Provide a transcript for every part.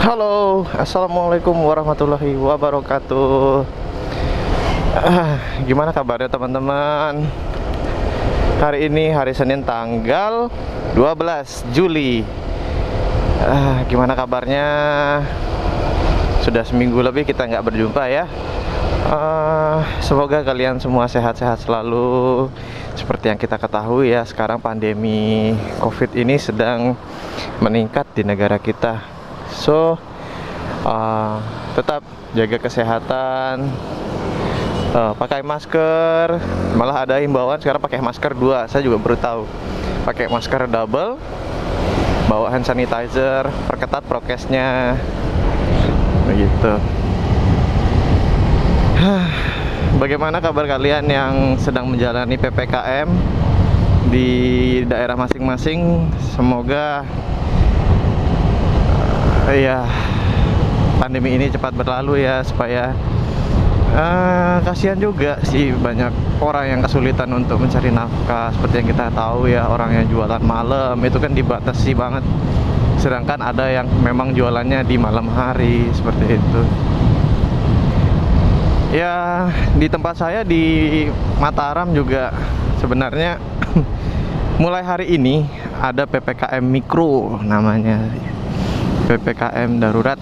Halo, assalamualaikum warahmatullahi wabarakatuh. Gimana kabarnya teman-teman? Hari ini hari Senin tanggal 12 Juli. Gimana kabarnya? Sudah seminggu lebih kita nggak berjumpa ya. Semoga kalian semua sehat-sehat selalu. Seperti yang kita ketahui ya, sekarang pandemi COVID ini sedang meningkat di negara kita. So, tetap jaga kesehatan, pakai masker. Malah ada himbauan sekarang pakai masker 2. Saya juga baru tahu. Pakai masker double, bawa hand sanitizer, perketat prokesnya, begitu. Bagaimana kabar kalian yang sedang menjalani PPKM di daerah masing-masing? Semoga ya pandemi ini cepat berlalu ya, supaya kasihan juga sih, banyak orang yang kesulitan untuk mencari nafkah. Seperti yang kita tahu ya, orang yang jualan malam itu kan dibatasi banget, sedangkan ada yang memang jualannya di malam hari, seperti itu ya. Di tempat saya di Mataram juga sebenarnya mulai hari ini ada PPKM mikro namanya, PPKM darurat.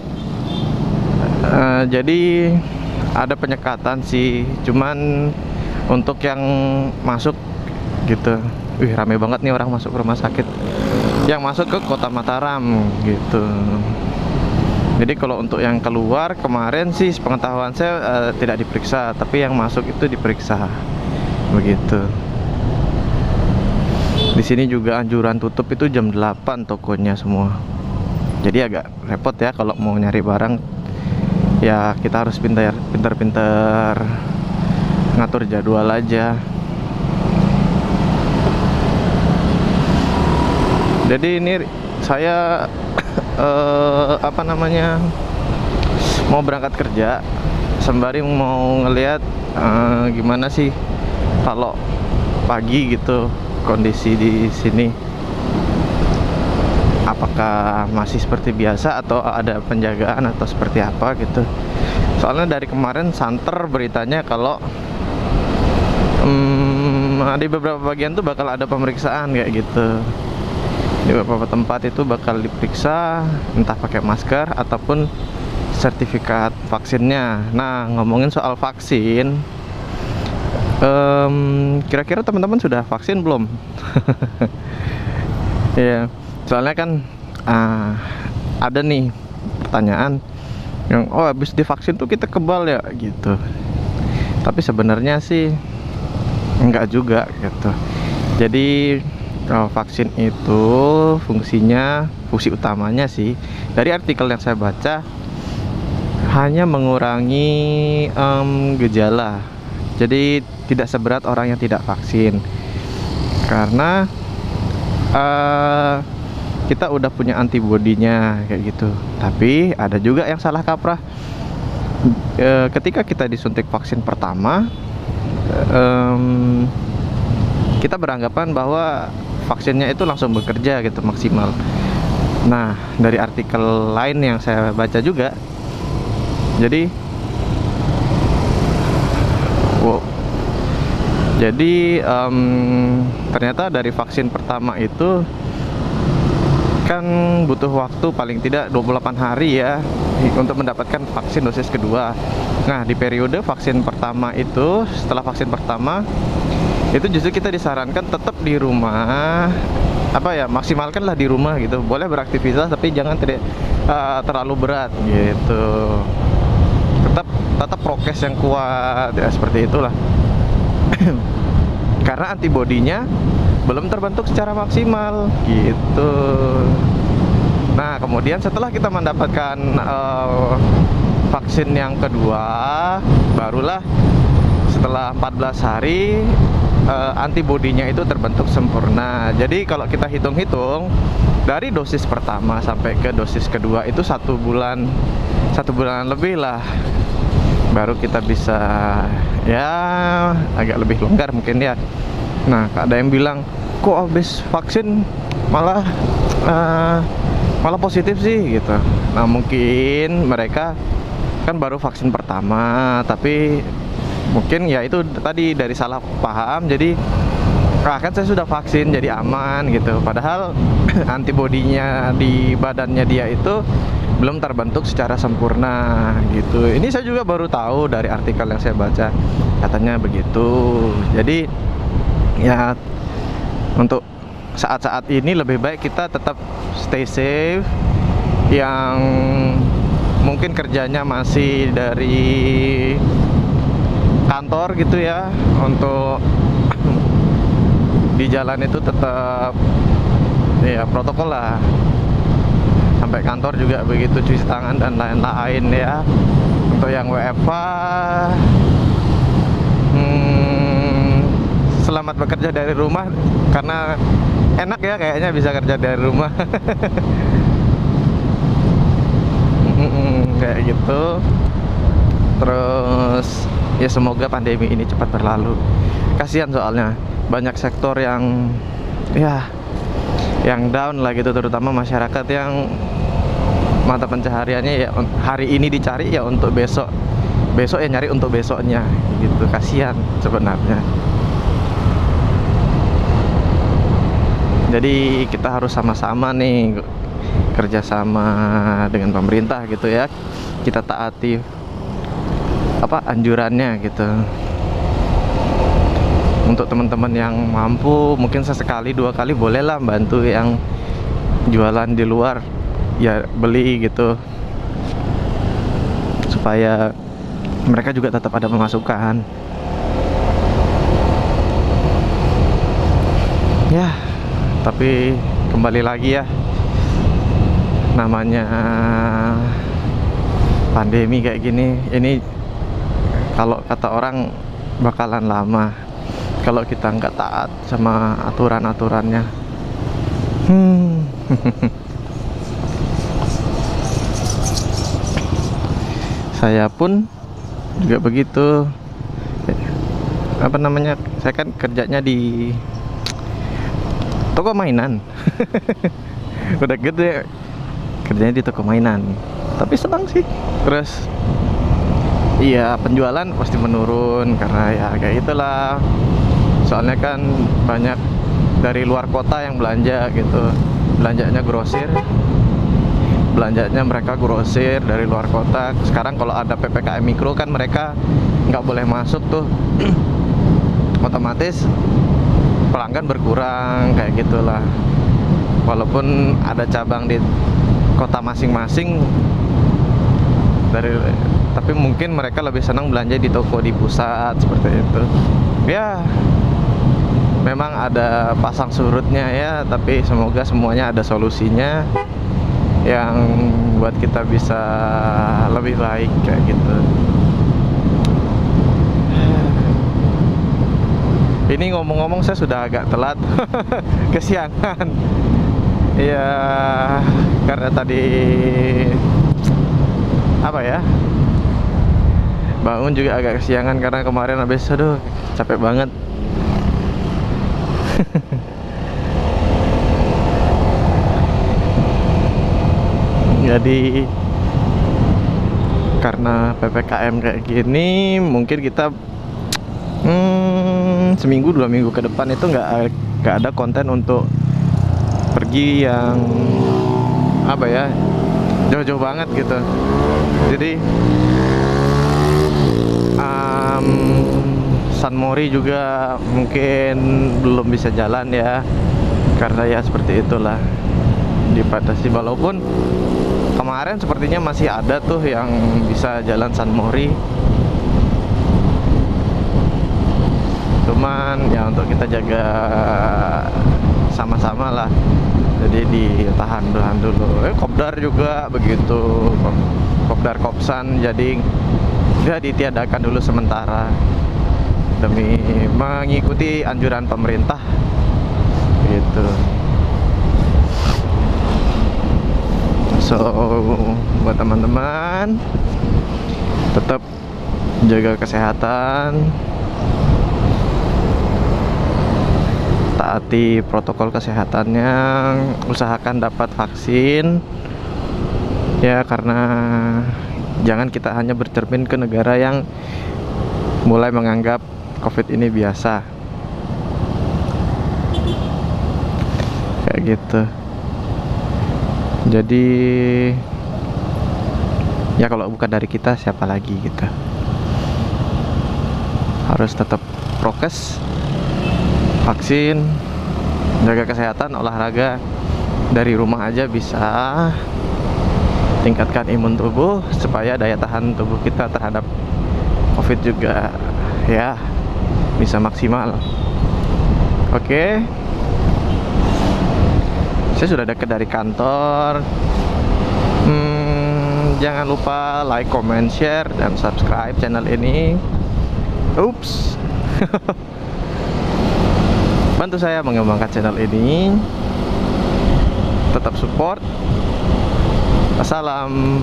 Jadi ada penyekatan sih, cuman untuk yang masuk gitu, rame banget nih orang masuk rumah sakit, yang masuk ke kota Mataram gitu. Jadi kalau untuk yang keluar kemarin sih sepengetahuan saya tidak diperiksa, tapi yang masuk itu diperiksa begitu. Di sini juga anjuran tutup itu jam 8 tokonya semua. Jadi agak repot ya kalau mau nyari barang. Ya kita harus pintar-pintar ngatur jadwal aja. Jadi ini saya mau berangkat kerja, sembari mau ngelihat gimana sih kalau pagi gitu kondisi di sini. Apakah masih seperti biasa atau ada penjagaan atau seperti apa gitu. Soalnya dari kemarin santer beritanya kalau di beberapa bagian tuh bakal ada pemeriksaan kayak gitu. Di beberapa tempat itu bakal diperiksa, entah pakai masker ataupun sertifikat vaksinnya. Nah, ngomongin soal vaksin, kira-kira teman-teman sudah vaksin belum? Ya, soalnya kan ada nih pertanyaan yang habis divaksin tuh kita kebal ya gitu. Tapi sebenarnya sih enggak juga gitu. Jadi vaksin itu fungsi utamanya sih, dari artikel yang saya baca, hanya mengurangi gejala. Jadi tidak seberat orang yang tidak vaksin, karena kita udah punya antibodinya kayak gitu. Tapi ada juga yang salah kaprah. Ketika kita disuntik vaksin pertama, kita beranggapan bahwa vaksinnya itu langsung bekerja gitu maksimal. Nah, dari artikel lain yang saya baca juga, jadi ternyata dari vaksin pertama itu kan butuh waktu paling tidak 28 hari ya untuk mendapatkan vaksin dosis kedua. Nah, di periode vaksin pertama itu, setelah vaksin pertama itu justru kita disarankan tetap di rumah, maksimalkanlah di rumah gitu. Boleh beraktivitas tapi jangan terlalu berat gitu. Tetap prokes yang kuat ya, seperti itulah. Karena antibodinya belum terbentuk secara maksimal gitu. Nah, kemudian setelah kita mendapatkan vaksin yang kedua, barulah setelah 14 hari antibodinya itu terbentuk sempurna. Jadi kalau kita hitung-hitung dari dosis pertama sampai ke dosis kedua itu 1 bulan lebih lah, baru kita bisa ya agak lebih longgar mungkin ya. Nah, ada yang bilang kok habis vaksin malah malah positif sih gitu. Nah mungkin mereka kan baru vaksin pertama, tapi mungkin ya itu tadi dari salah paham, jadi kan saya sudah vaksin jadi aman gitu, padahal antibodinya di badannya dia itu belum terbentuk secara sempurna gitu. Ini saya juga baru tahu dari artikel yang saya baca, katanya begitu. Jadi ya untuk saat-saat ini lebih baik kita tetap stay safe. Yang mungkin kerjanya masih dari kantor gitu ya, untuk di jalan itu tetap ya protokol lah, sampai kantor juga begitu, cuci tangan dan lain-lain ya. Untuk yang WFH, selamat bekerja dari rumah, karena enak ya kayaknya bisa kerja dari rumah. Kayak gitu. Terus ya semoga pandemi ini cepat berlalu. Kasihan soalnya banyak sektor yang ya yang down lah gitu, terutama masyarakat yang mata pencahariannya ya hari ini dicari ya untuk besok, besok ya nyari untuk besoknya gitu. Kasihan sebenarnya. Jadi kita harus sama-sama nih kerjasama dengan pemerintah gitu ya, kita taati apa anjurannya gitu. Untuk teman-teman yang mampu mungkin sesekali 2 kali bolehlah bantu yang jualan di luar, ya beli gitu, supaya mereka juga tetap ada pemasukan ya. Tapi kembali lagi ya, namanya pandemi kayak gini, ini kalau kata orang bakalan lama kalau kita nggak taat sama aturan-aturannya. Saya pun juga begitu. Apa namanya? Saya kan kerjanya di toko mainan. Udah gede kerjanya di toko mainan, tapi senang sih. Terus iya, penjualan pasti menurun karena ya kayak itulah. Soalnya kan banyak dari luar kota yang belanja gitu, belanjanya grosir, belanjanya mereka grosir dari luar kota. Sekarang kalau ada PPKM mikro kan mereka nggak boleh masuk tuh. Otomatis pelanggan berkurang kayak gitulah. Walaupun ada cabang di kota masing-masing tapi mungkin mereka lebih senang belanja di toko di pusat seperti itu ya. Memang ada pasang surutnya ya, tapi semoga semuanya ada solusinya yang buat kita bisa lebih baik kayak gitu. Ini ngomong-ngomong saya sudah agak telat kesiangan ya, karena tadi apa ya, bangun juga agak kesiangan karena kemarin habis aduh capek banget. Jadi karena PPKM kayak gini, mungkin kita seminggu 2 minggu ke depan itu nggak ada konten untuk pergi yang apa ya, jauh-jauh banget gitu. Jadi San Mori juga mungkin belum bisa jalan ya, karena ya seperti itulah dibatasi. Walaupun kemarin sepertinya masih ada tuh yang bisa jalan San Mori, cuman ya untuk kita jaga sama-sama lah, jadi ditahan dulu. Kopdar juga begitu, Kopdar Kopsan jadi ya ditiadakan dulu sementara demi mengikuti anjuran pemerintah gitu. So buat teman-teman tetap jaga kesehatan, taati protokol kesehatannya, usahakan dapat vaksin ya, karena jangan kita hanya bercermin ke negara yang mulai menganggap COVID ini biasa kayak gitu. Jadi ya kalau bukan dari kita siapa lagi gitu. Harus tetap prokes, vaksin, jaga kesehatan, olahraga dari rumah aja bisa tingkatkan imun tubuh supaya daya tahan tubuh kita terhadap COVID juga ya bisa maksimal. Oke. Saya sudah dekat dari kantor. Jangan lupa like, comment, share, dan subscribe channel ini. Ups. Bantu saya mengembangkan channel ini. Tetap support. Assalam.